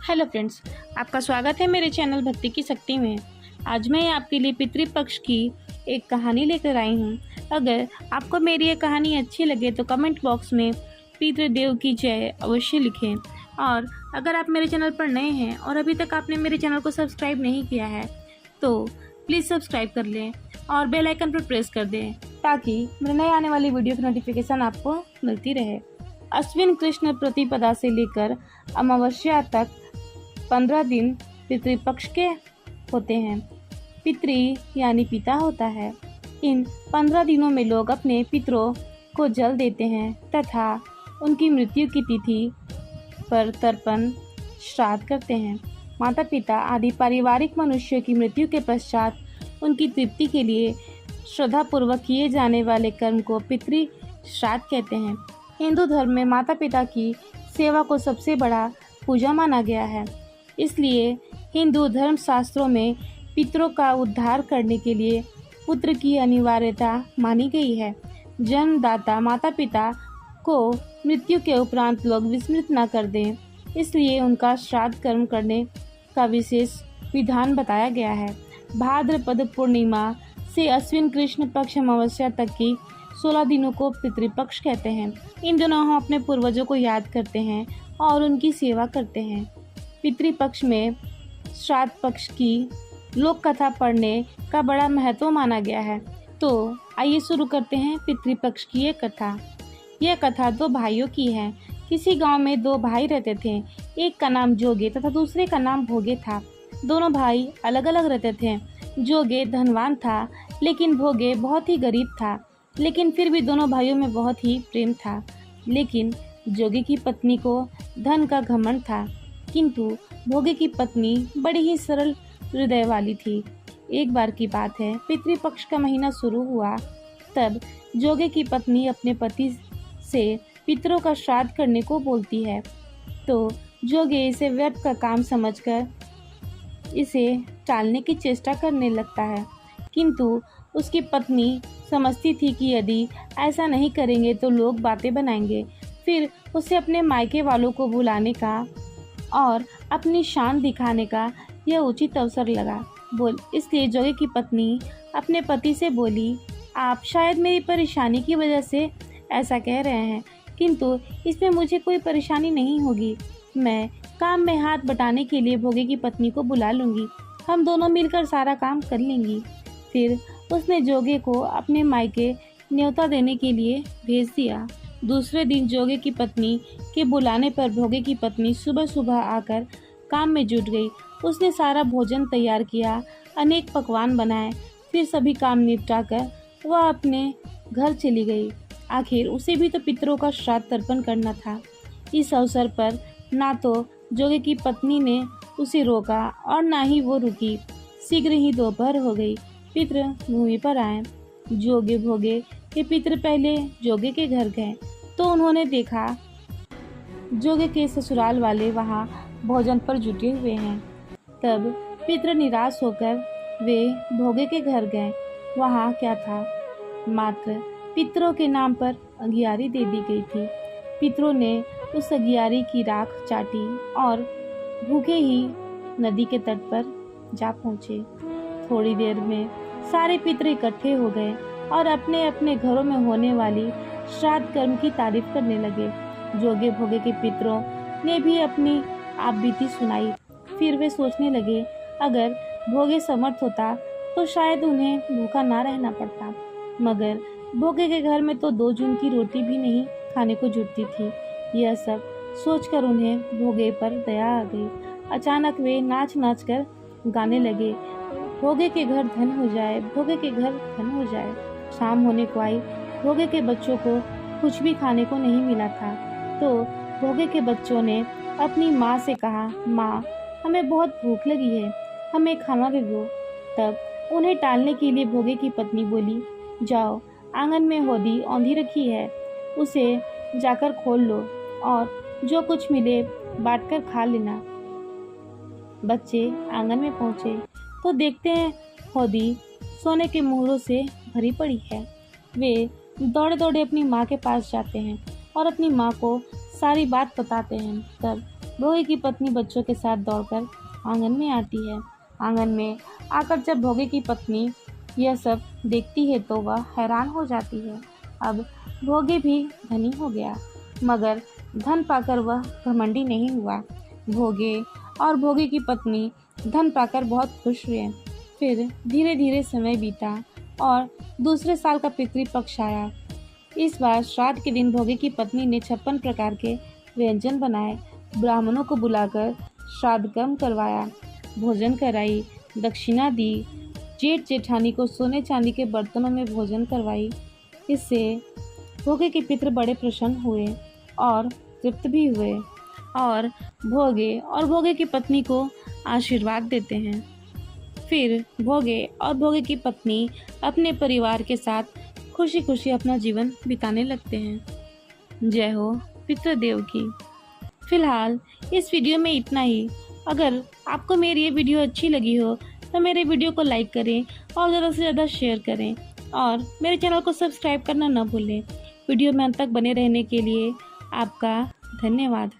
Hello friends, आपका स्वागत है मेरे चैनल भक्ति की शक्ति में। आज मैं आपके लिए पितृपक्ष की एक कहानी लेकर आई हूँ। अगर आपको मेरी ये कहानी अच्छी लगे तो कमेंट बॉक्स में पितृदेव की जय अवश्य लिखें। और अगर आप मेरे चैनल पर नए हैं और अभी तक आपने मेरे चैनल को सब्सक्राइब नहीं किया है तो प्लीज़ सब्सक्राइब कर लें और बेल आइकन पर प्रेस कर दें ताकि मेरे नए आने वाली वीडियो की नोटिफिकेशन आपको मिलती रहे। अश्विन कृष्ण प्रतिपदा से लेकर अमावस्या तक 15 दिन पितृपक्ष के होते हैं। पितृ यानी पिता होता है। इन 15 दिनों में लोग अपने पितरों को जल देते हैं तथा उनकी मृत्यु की तिथि पर तर्पण श्राद्ध करते हैं। माता पिता आदि पारिवारिक मनुष्यों की मृत्यु के पश्चात उनकी तृप्ति के लिए श्रद्धापूर्वक किए जाने वाले कर्म को पितृ श्राद्ध कहते हैं। हिंदू धर्म में माता पिता की सेवा को सबसे बड़ा पूजा माना गया है। इसलिए हिंदू धर्म शास्त्रों में पितरों का उद्धार करने के लिए पुत्र की अनिवार्यता मानी गई है। जन्मदाता माता पिता को मृत्यु के उपरांत लोग विस्मृत न कर दें, इसलिए उनका श्राद्ध कर्म करने का विशेष विधान बताया गया है। भाद्रपद पूर्णिमा से अश्विन कृष्ण पक्ष अमावस्या तक की 16 दिनों को पितृपक्ष कहते हैं। इन दिनों हम अपने पूर्वजों को याद करते हैं और उनकी सेवा करते हैं। पितृपक्ष में श्राद्ध पक्ष की लोक कथा पढ़ने का बड़ा महत्व माना गया है। तो आइए शुरू करते हैं पितृपक्ष की ये कथा। यह कथा दो भाइयों की है। किसी गांव में दो भाई रहते थे। एक का नाम जोगे तथा दूसरे का नाम भोगे था। दोनों भाई अलग अलग रहते थे। जोगे धनवान था लेकिन भोगे बहुत ही गरीब था, लेकिन फिर भी दोनों भाइयों में बहुत ही प्रेम था। लेकिन जोगे की पत्नी को धन का घमंड था, किंतु भोगे की पत्नी बड़ी ही सरल हृदय वाली थी। एक बार की बात है, पितृपक्ष का महीना शुरू हुआ। तब जोगे की पत्नी अपने पति से पितरों का श्राद्ध करने को बोलती है, तो जोगे इसे व्यर्थ का काम समझकर इसे टालने की चेष्टा करने लगता है। किंतु उसकी पत्नी समझती थी कि यदि ऐसा नहीं करेंगे तो लोग बातें बनाएंगे। फिर उसे अपने मायके वालों को बुलाने का और अपनी शान दिखाने का यह उचित अवसर लगा। इसलिए जोगे की पत्नी अपने पति से बोली, आप शायद मेरी परेशानी की वजह से ऐसा कह रहे हैं, किंतु इसमें मुझे कोई परेशानी नहीं होगी। मैं काम में हाथ बटाने के लिए भोगे की पत्नी को बुला लूँगी। हम दोनों मिलकर सारा काम कर लेंगी। फिर उसने जोगे को अपने मायके न्योता देने के लिए भेज दिया। दूसरे दिन जोगे की पत्नी के बुलाने पर भोगे की पत्नी सुबह सुबह आकर काम में जुट गई। उसने सारा भोजन तैयार किया, अनेक पकवान बनाए। फिर सभी काम निपटाकर वह अपने घर चली गई। आखिर उसे भी तो पितरों का श्राद्ध तर्पण करना था। इस अवसर पर ना तो जोगे की पत्नी ने उसे रोका और ना ही वो रुकी। शीघ्र ही दोपहर हो गई। पितृ भूमि पर आए। जोगे भोगे के पितृ पहले जोगे के घर गए तो उन्होंने देखा जोगे के ससुराल वाले वहाँ भोजन पर जुटे हुए हैं। तब पितृ निराश होकर वे भोगे के घर गए। वहाँ क्या था, मात्र पितरों के नाम पर अगियारी दे दी गई थी। पितरों ने उस अगियारी की राख चाटी और भूखे ही नदी के तट पर जा पहुँचे। थोड़ी देर में सारे पितृ इकट्ठे हो गए और अपने अपने घरों में होने वाली श्राद्ध कर्म की तारीफ करने लगे। जोगे भोगे के पितरों ने भी अपनी आप बीती सुनाई। फिर वे सोचने लगे, अगर भोगे समर्थ होता तो शायद उन्हें भूखा ना रहना पड़ता, मगर भोगे के घर में तो 2 जून की रोटी भी नहीं खाने को जुटती थी। यह सब सोचकर उन्हें भोगे पर दया आ गई। अचानक वे नाच नाच कर गाने लगे, भोगे के घर धन हो जाए, भोगे के घर धन हो जाए। शाम होने को आई। भोगे के बच्चों को कुछ भी खाने को नहीं मिला था, तो भोगे के बच्चों ने अपनी माँ से कहा, माँ हमें बहुत भूख लगी है, हमें खाना दे दो। तब उन्हें टालने के लिए भोगे की पत्नी बोली, जाओ आंगन में होदी औंधी रखी है, उसे जाकर खोल लो और जो कुछ मिले बांट कर खा लेना। बच्चे आंगन में पहुँचे तो देखते हैं होदी सोने के मोहरों से भरी पड़ी है। वे दौड़े दौड़े अपनी माँ के पास जाते हैं और अपनी माँ को सारी बात बताते हैं। तब भोगे की पत्नी बच्चों के साथ दौड़कर आंगन में आती है। आंगन में आकर जब भोगे की पत्नी यह सब देखती है तो वह हैरान हो जाती है। अब भोगे भी धनी हो गया, मगर धन पाकर वह घमंडी नहीं हुआ। भोगे और भोगे की पत्नी धन पाकर बहुत खुश हुए। फिर धीरे धीरे समय बीता और दूसरे साल का पितृपक्ष आया। इस बार श्राद्ध के दिन भोगे की पत्नी ने 56 प्रकार के व्यंजन बनाए, ब्राह्मणों को बुलाकर श्राद्ध कर्म करवाया, भोजन कराई, दक्षिणा दी, जेठ जेठानी को सोने चांदी के बर्तनों में भोजन करवाई। इससे भोगे के पितृ बड़े प्रसन्न हुए और तृप्त भी हुए और भोगे की पत्नी को आशीर्वाद देते हैं। फिर भोगे और भोगे की पत्नी अपने परिवार के साथ खुशी खुशी अपना जीवन बिताने लगते हैं। जय हो पितृदेव की। फिलहाल इस वीडियो में इतना ही। अगर आपको मेरी ये वीडियो अच्छी लगी हो तो मेरे वीडियो को लाइक करें और ज़्यादा से ज़्यादा शेयर करें और मेरे चैनल को सब्सक्राइब करना न भूलें। वीडियो में अंत तक बने रहने के लिए आपका धन्यवाद।